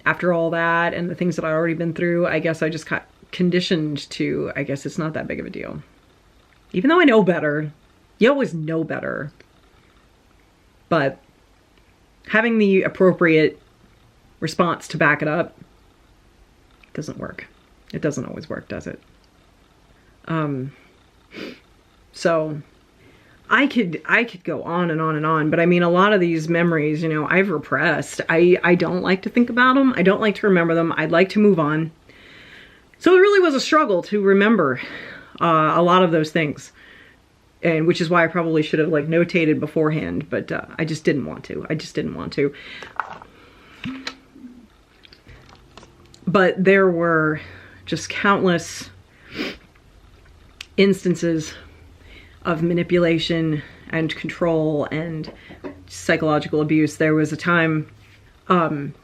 after all that and the things that I'd already been through, I guess I just got conditioned to, I guess it's not that big of a deal. Even though I know better. You always know better. But having the appropriate response to back it up doesn't work. It doesn't always work, does it? So I could go on and on and on, but I mean, a lot of these memories, you know, I've repressed. I don't like to think about them. I don't like to remember them. I'd like to move on. So it really was a struggle to remember a lot of those things. And which is why I probably should have like notated beforehand, but I just didn't want to. I just didn't want to. But there were just countless instances of manipulation and control and psychological abuse. There was a time, and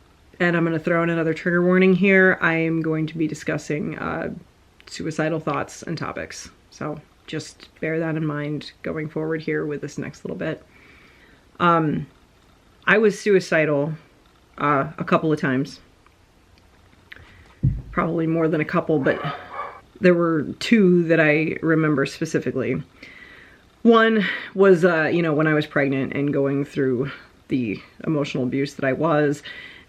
I'm going to throw in another trigger warning here. I am going to be discussing suicidal thoughts and topics. So just bear that in mind going forward here with this next little bit. I was suicidal a couple of times. Probably more than a couple, but there were two that I remember specifically. One was, you know, when I was pregnant and going through the emotional abuse that I was,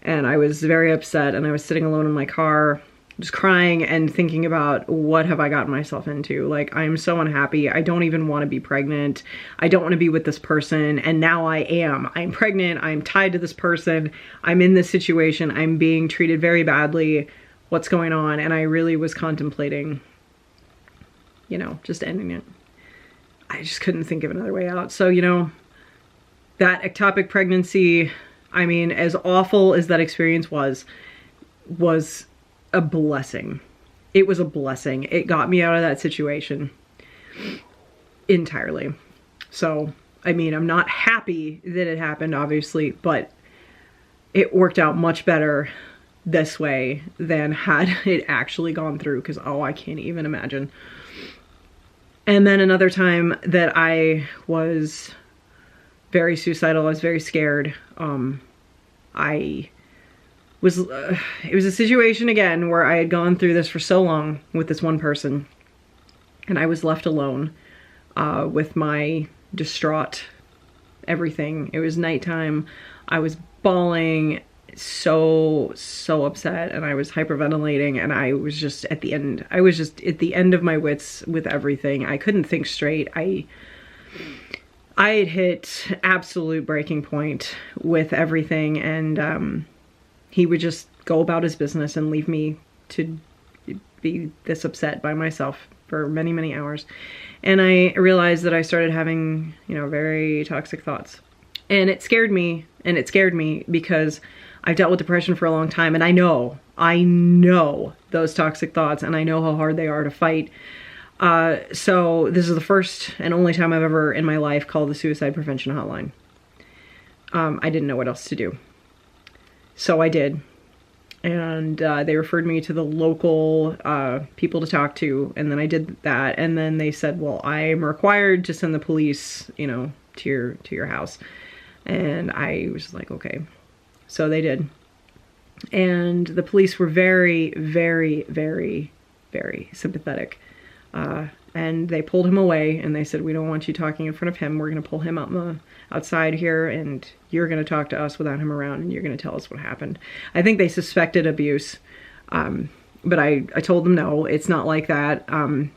and I was very upset, and I was sitting alone in my car, just crying and thinking about what have I gotten myself into. Like, I'm so unhappy. I don't even want to be pregnant. I don't want to be with this person. And now I am. I'm pregnant. I'm tied to this person. I'm in this situation. I'm being treated very badly. What's going on? And I really was contemplating, you know, just ending it. I just couldn't think of another way out. So, you know, that ectopic pregnancy, I mean, as awful as that experience was a blessing. It was a blessing. It got me out of that situation entirely. So, I mean, I'm not happy that it happened, obviously, but it worked out much better this way than had it actually gone through, because, oh, I can't even imagine. And then another time that I was very suicidal, I was very scared. It was a situation again where I had gone through this for so long with this one person, and I was left alone with my distraught everything. It was nighttime. I was bawling, so upset, and I was hyperventilating, and I was just at the end. I was just at the end of my wits with everything. I couldn't think straight. I had hit absolute breaking point with everything, and he would just go about his business and leave me to be this upset by myself for many, many hours. And I realized that I started having, you know, very toxic thoughts. And it scared me, because I've dealt with depression for a long time, and I know those toxic thoughts, and I know how hard they are to fight. So this is the first and only time I've ever in my life called the suicide prevention hotline. I didn't know what else to do. So I did. And they referred me to the local people to talk to, and then I did that, and then they said, well, I'm required to send the police, you know, to your house. And I was like, okay. So they did. And the police were very, very, very, very sympathetic. And they pulled him away, and they said, we don't want you talking in front of him. We're going to pull him out outside here, and you're going to talk to us without him around, and you're going to tell us what happened. I think they suspected abuse. But I told them, no, it's not like that.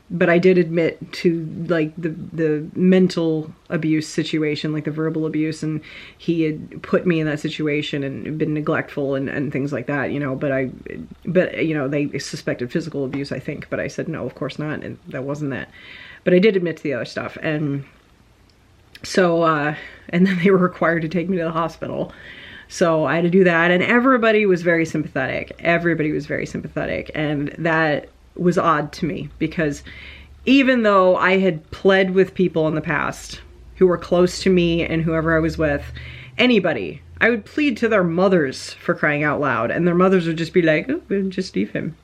But I did admit to like the mental abuse situation, like the verbal abuse, and he had put me in that situation and been neglectful and things like that, you know, but you know, they suspected physical abuse, I think, but I said, no, of course not. And that wasn't that, but I did admit to the other stuff. And so, and then they were required to take me to the hospital. So I had to do that, and everybody was very sympathetic. Everybody was very sympathetic, and that was odd to me, because even though I had pled with people in the past who were close to me and whoever I was with, anybody, I would plead to their mothers, for crying out loud, and their mothers would just be like, oh, just leave him.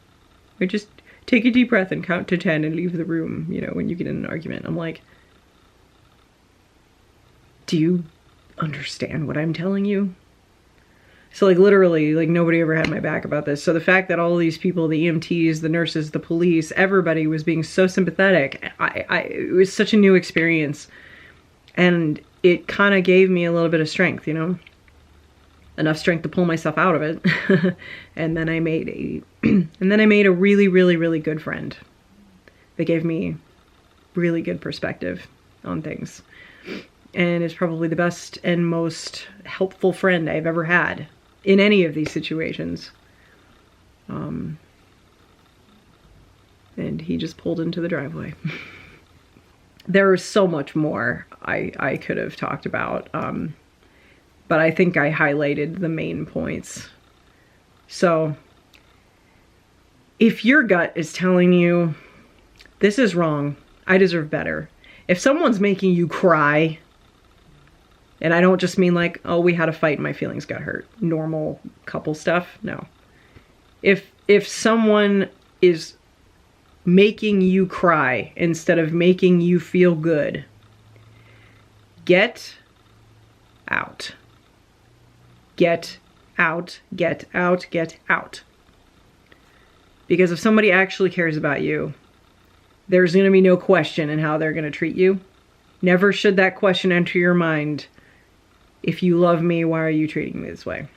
Or just take a deep breath and count to 10 and leave the room, you know, when you get in an argument. I'm like, do you understand what I'm telling you? So like literally, like nobody ever had my back about this. So the fact that all these people, the EMTs, the nurses, the police, everybody was being so sympathetic, it was such a new experience. And it kind of gave me a little bit of strength, you know? Enough strength to pull myself out of it. And then I made a really, really, really good friend. That gave me really good perspective on things. And is probably the best and most helpful friend I've ever had in any of these situations. And he just pulled into the driveway. There was so much more I could have talked about. But I think I highlighted the main points. So if your gut is telling you, this is wrong, I deserve better. If someone's making you cry, and I don't just mean like, oh, we had a fight and my feelings got hurt. Normal couple stuff. No. If someone is making you cry instead of making you feel good, get out. Get out, get out, get out. Because if somebody actually cares about you, there's going to be no question in how they're going to treat you. Never should that question enter your mind. If you love me, why are you treating me this way?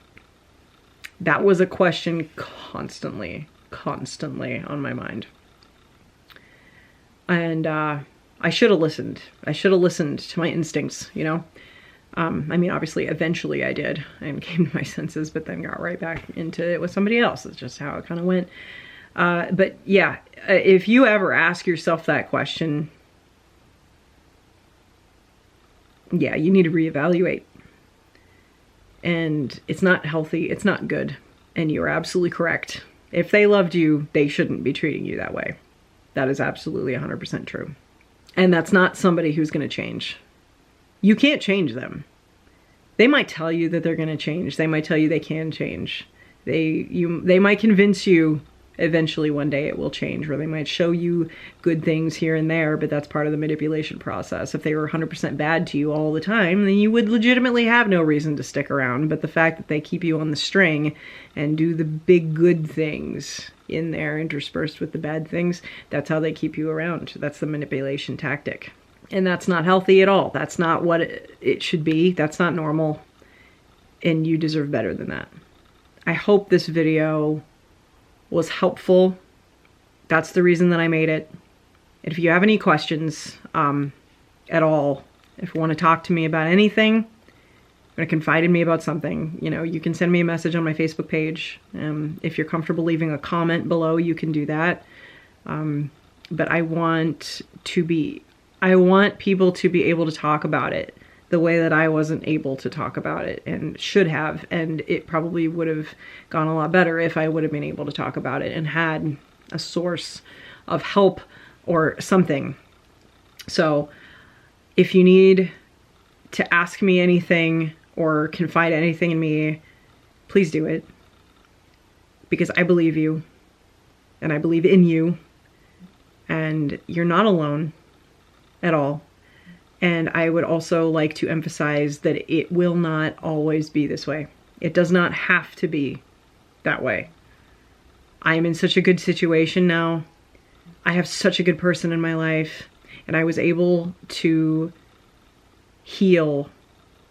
That was a question constantly on my mind. And I should have listened. I should have listened to my instincts, you know? I mean, obviously, eventually I did and came to my senses, but then got right back into it with somebody else. It's just how it kind of went. But yeah, if you ever ask yourself that question, yeah, you need to reevaluate. And it's not healthy. It's not good. And you're absolutely correct. If they loved you, they shouldn't be treating you that way. That is absolutely 100% true. And that's not somebody who's going to change. You can't change them. They might tell you that they're going to change. They might tell you they can change. They might convince you eventually one day it will change, or they might show you good things here and there, but that's part of the manipulation process. If they were 100% bad to you all the time, then you would legitimately have no reason to stick around. But the fact that they keep you on the string and do the big good things in there interspersed with the bad things, that's how they keep you around. That's the manipulation tactic. And that's not healthy at all. That's not what it should be. That's not normal. And you deserve better than that. I hope this video was helpful. That's the reason that I made it. And if you have any questions at all, if you want to talk to me about anything, want to confide in me about something, you know, you can send me a message on my Facebook page. If you're comfortable leaving a comment below, you can do that. But I want people to be able to talk about it the way that I wasn't able to talk about it and should have. And it probably would have gone a lot better if I would have been able to talk about it and had a source of help or something. So if you need to ask me anything or confide anything in me, please do it. Because I believe you and I believe in you, and you're not alone at all. And I would also like to emphasize that it will not always be this way. It does not have to be that way. I am in such a good situation now. I have such a good person in my life, and I was able to heal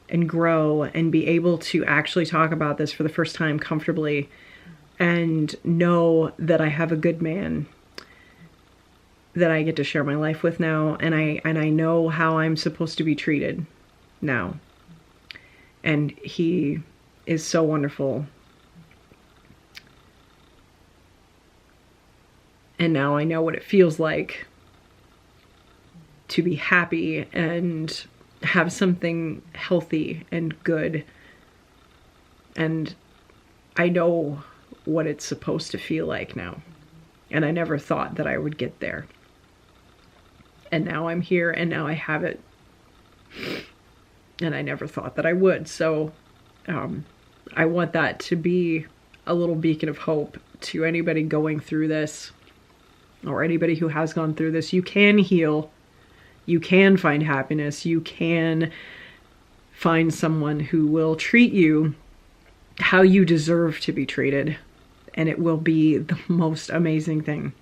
and grow and be able to actually talk about this for the first time comfortably and know that I have a good man that I get to share my life with now, and I know how I'm supposed to be treated now. And he is so wonderful. And now I know what it feels like to be happy and have something healthy and good. And I know what it's supposed to feel like now. And I never thought that I would get there. And now I'm here, and now I have it. And I never thought that I would. So I want that to be a little beacon of hope to anybody going through this, or anybody who has gone through this. You can heal. You can find happiness. You can find someone who will treat you how you deserve to be treated. And it will be the most amazing thing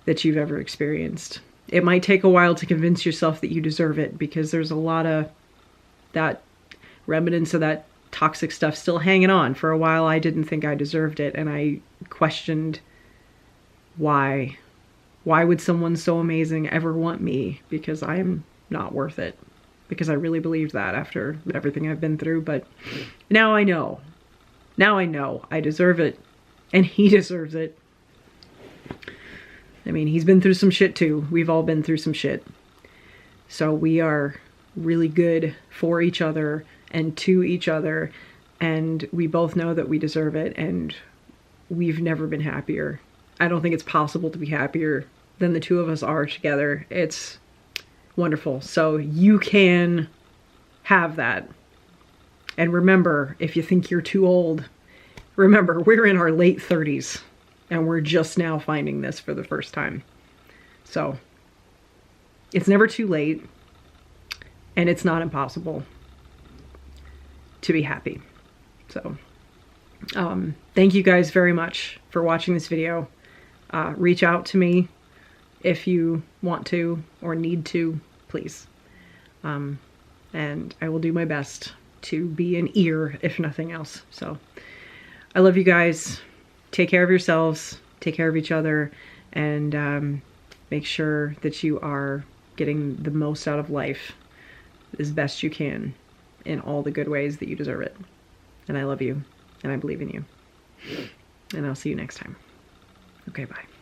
that you've ever experienced. It might take a while to convince yourself that you deserve it, because there's a lot of that remnants of that toxic stuff still hanging on. For a while, I didn't think I deserved it, and I questioned why. Why would someone so amazing ever want me? Because I'm not worth it. Because I really believed that after everything I've been through. But now I know. Now I know I deserve it, and he deserves it. I mean, he's been through some shit too. We've all been through some shit. So we are really good for each other and to each other, and we both know that we deserve it, and we've never been happier. I don't think it's possible to be happier than the two of us are together. It's wonderful. So you can have that. And remember, if you think you're too old, remember, we're in our late 30s and we're just now finding this for the first time. So it's never too late, and it's not impossible to be happy. So thank you guys very much for watching this video. Reach out to me if you want to or need to, please. And I will do my best to be an ear, if nothing else. So I love you guys. Take care of yourselves, take care of each other, and make sure that you are getting the most out of life as best you can in all the good ways that you deserve it. And I love you, and I believe in you. And I'll see you next time. Okay, bye.